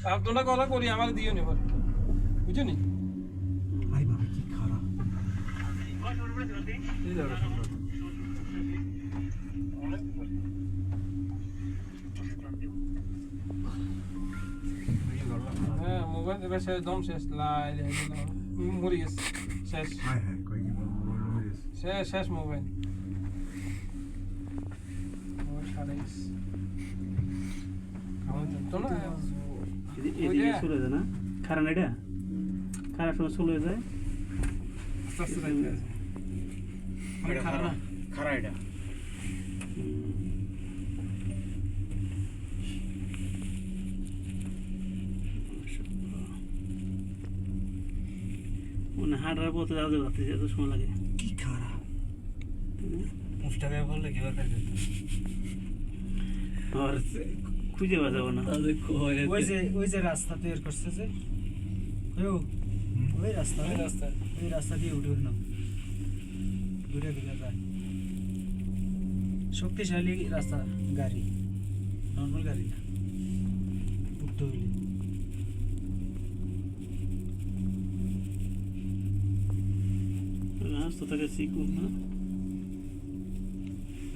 আপনারা করা করি আমার দিও নি পরে বুঝছো নি আরে বাবা কি খারাপ এই দেখো সম্রাট হ্যাঁ মোবাইল এবার শেষ দম শেষ লাই মরে গেছে শেষ হ্যাঁ হ্যাঁ কই কি মোবাইল হয়ে গেছে শেষ শেষ মোবাইল সারাইস আমার তো না এদিকে চলে যায় না খারাপ না এটা খারাপ সময় চলে যায় আস্তে আস্তে যাইতে আছে অনেক খারাপ না খারাপ এটা মানে হাঁটার পথে যাওয়া যাচ্ছে এত সময় লাগে কি খারাপ ইনস্টাগ্রামে বললে কি দরকার আর খুঁজে পাওয়া যাবে না ওই যে রাস্তা তৈরি করছে যে ওই রাস্তা ওই রাস্তা দিয়ে উঠে না ঘুরে ঘুরে যায় শক্তিশালী রাস্তা গাড়ি নর্মাল গাড়ি না উঠতে হইলে রাস্তা থেকে শিখুন না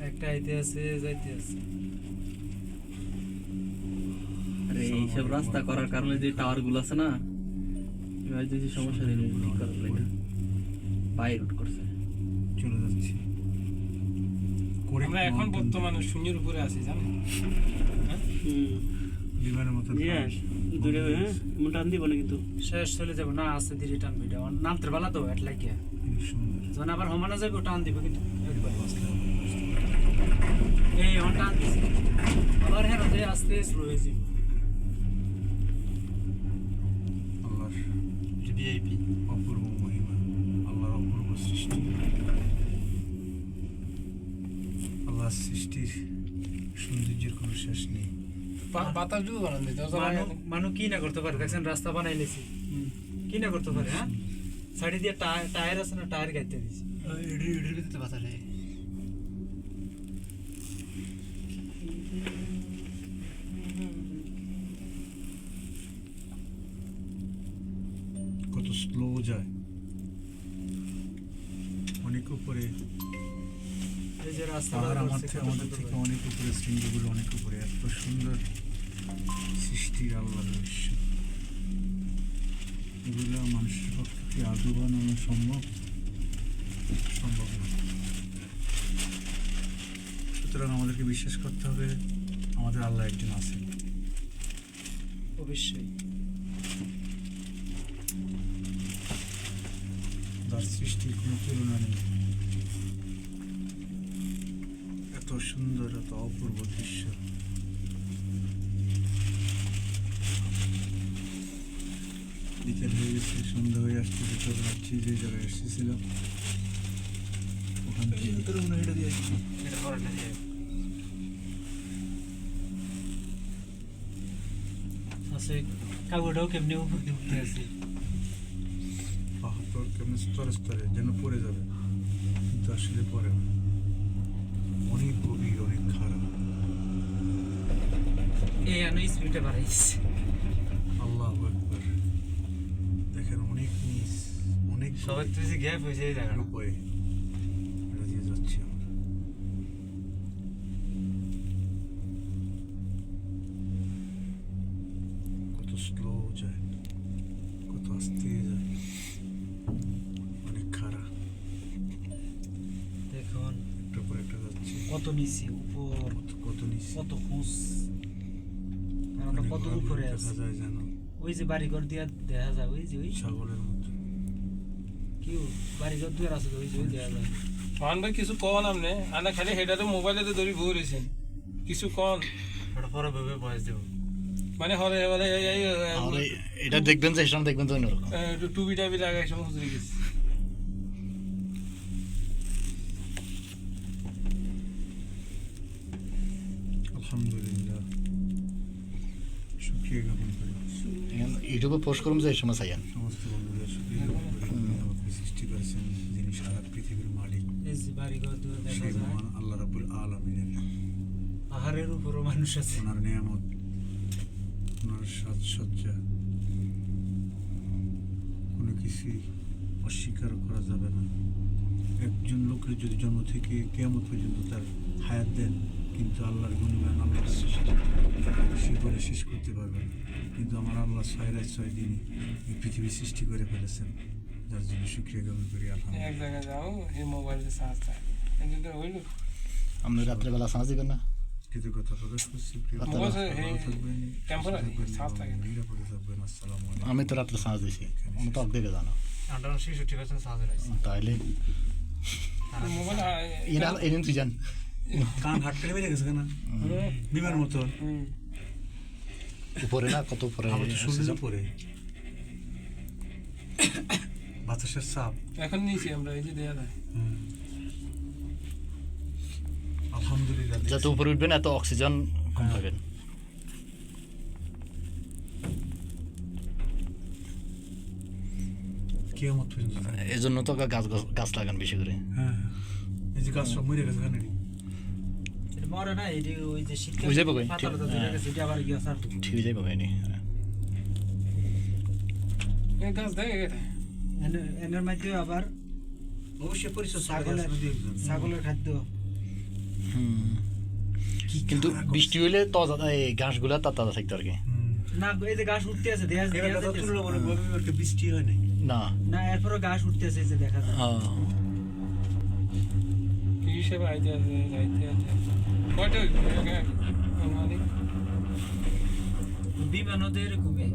একটা আইতে আছে যাইতে আছে আরে এইসব রাস্তা করার কারণে যে টাওয়ার গুলো আছে না এবার যে সমস্যা নেই ঠিক করার লাগে বাই রুট করছে চলে যাচ্ছি আমরা এখন বর্তমানে শূন্যের উপরে আছি জানেন বিমানের মতো দূরে হ্যাঁ টান দিব না কিন্তু শেষ চলে যাবো না আস্তে ধীরে টান বিটা নামতে পালা তো এট লাগিয়া সুন্দর যখন আবার সমানে যাবো টান দিব কিন্তু একবার বসলে এই অন টান দিছি আবার হ্যাঁ যে আস্তে স্লো হয়ে যাবে আল্লাহর ভিআইপি অপূর্ব মহিমা আল্লাহর অপূর্ব সৃষ্টি আল্লাহর সৃষ্টির সৌন্দর্যের কোনো শেষ নেই বাতাস যদি বানান দিতে মানু কি না করতে পারে দেখছেন রাস্তা বানাইলেছি কি না করতে পারে হ্যাঁ সাইডে দিয়ে টায়ার আছে না টায়ার গাইতে দিছি এডির ভিতরে বাতাস নেই কত স্লো যায় অনেক উপরে এই যে রাস্তা পাহাড় আমাদের থেকে অনেক উপরে শৃঙ্গগুলো অনেক উপরে এত সুন্দর সৃষ্টির আল্লাহর দৃশ্য এগুলো মানুষের পক্ষে কি আদৌ বানানো সম্ভব সম্ভব না সুতরাং আমাদেরকে বিশ্বাস করতে হবে আমাদের আল্লাহ একজন আছেন অবশ্যই যার সৃষ্টির কোনো তুলনা নেই এত সুন্দর এত অপূর্ব দৃশ্য বিকেল হয়ে গেছে সন্ধ্যা হয়ে আসছে চলে যাচ্ছি যে জায়গায় এসেছিলাম ওখান থেকে এটা করাটা দিয়ে আছে কাগজটাও কেমনি উপর দিয়ে উঠতে আছে পাহাড় কেমন স্তরে স্তরে যেন পড়ে যাবে কিন্তু আসলে পড়ে না অনেক গভীর অনেক খারাপ এই আনো স্পিডটা বাড়াইছে আল্লাহ একবার দেখেন অনেক নিচ অনেক সবাই তুই যে গ্যাপ হয়েছে এই জায়গাটা উপরে এটা দিয়ে যাচ্ছি আমরা কত স্লো যায় কত আস্তে যায় অনেক খারাপ দেখুন একটা পর একটা যাচ্ছে কত নিচে উপর কত নিচে কত খুঁজ আমরা কত উপরে দেখা আছে যায় যেন ওই যে বাড়িঘর দিয়া দেখা যায় ওই যে ওই ছাগলের মতো কি বাড়িঘর দুয়ার আছে ওই যে ওই দেখা যায় মান ভাই কিছু কন আপনি আনা খালি হেডারে মোবাইলে ধরি বই রয়েছেন কিছু কন ওটা পরে ভেবে বয়স দেবো মানে হরে বলে এটা দেখবেন যে সেটা দেখবেন তো অন্যরকম টুবি টাবি লাগাই সময় হুজুরে গেছে আলহামদুলিল্লাহ শুক্রিয়া জ্ঞাপন করি ইউটিউবে পোস্ট করুন যে এই সময় চাইয়ান সমস্ত বন্ধুদের শুক্রিয়া জ্ঞাপন করি যিনি আমাকে সৃষ্টি করেছেন যিনি সারা পৃথিবীর মালিক এই যে বাড়িঘর দুয়ার দেখা সেই যায় মহান আল্লাহ রাব্বুল আলামিনের পাহাড়ের উপরও মানুষ আছে ওনার নিয়ামত ওনার সাহায্য সজ্জা, কোনো কিছুই অস্বীকার করা যাবে না। একজন লোকের যদি জন্ম থেকে কিয়ামত পর্যন্ত তার হায়াত দেন, কিন্তু আল্লাহর গুণগান, আল্লাহর সৃষ্টি সে করে শেষ করতে পারবেন। কিন্তু আমার আল্লাহ 6 রাত 6 দিনে এই পৃথিবী সৃষ্টি করে ফেলেছেন, যার জন্য শুকরিয়া জ্ঞাপন করি এক আলহামদুলিল্লাহ। জায়গায় যাও এই মোবাইলে চার্জ থাকে কিন্তু হইল আপনি রাত্রেবেলা সাঁজ দিবেন না? কৃতজ্ঞতা প্রকাশ করছি। প্রিয় মোবাইল ভালো থাকবেন, টেম্পোরারি সুস্থ থাকবেন চার্জ থাকে এবং নিরাপদে থাকবেন। আসসালামু আলাইকুম। আমি তো রাত্রে সাঁজ দিছি, আমি তো অর্ধেকে জানো। 66% চার্জ রয়েছে তাইলে মোবাইল এদিন তুই জান কান হাট করে বেরিয়ে গেছে কেন বিমানের মতন? উপরে না, কত উপরে। আমার তো সূর্যের উপরে বাতাসের চাপ। এখন নিয়েছি আমরা এই যে দেয়া যায় আলহামদুলিল্লাহ। যত উপরে উঠবেন এত অক্সিজেন কম পাবেন। কিয়ামত পর্যন্ত। এই জন্য তো গাছ লাগান বেশি করে। হ্যাঁ, এই যে গাছ সব মরে গেছে কেন? এটা মরে না, এটি ওই যে শীতকাল বুঝে পাবেন, পাতা ঠিক। লতা ধরে গেছে, এটা আবার গিয়ে সার ঠিক হয়ে যাবে হয়নি। এই গাছ দেখে গেছে এনের মধ্যে আবার অবশ্যই পরিচয় ছাগলের খাদ্য। কিন্তু বৃষ্টি হইলে তাজা এই ঘাসগুলা তাজা থাকতো আর কি। না এই যে ঘাস উঠতে আছে দেখা এবার কথা তুলনামূলকভাবে একটা বৃষ্টি হয় নাই। না না, এরপরও ঘাস উঠতে আছে, এই যে দেখা যায়। কি হিসেবে আইতে আছে যাইতে আছে কয়টা হইব মানে বিমানও তো এরকমই।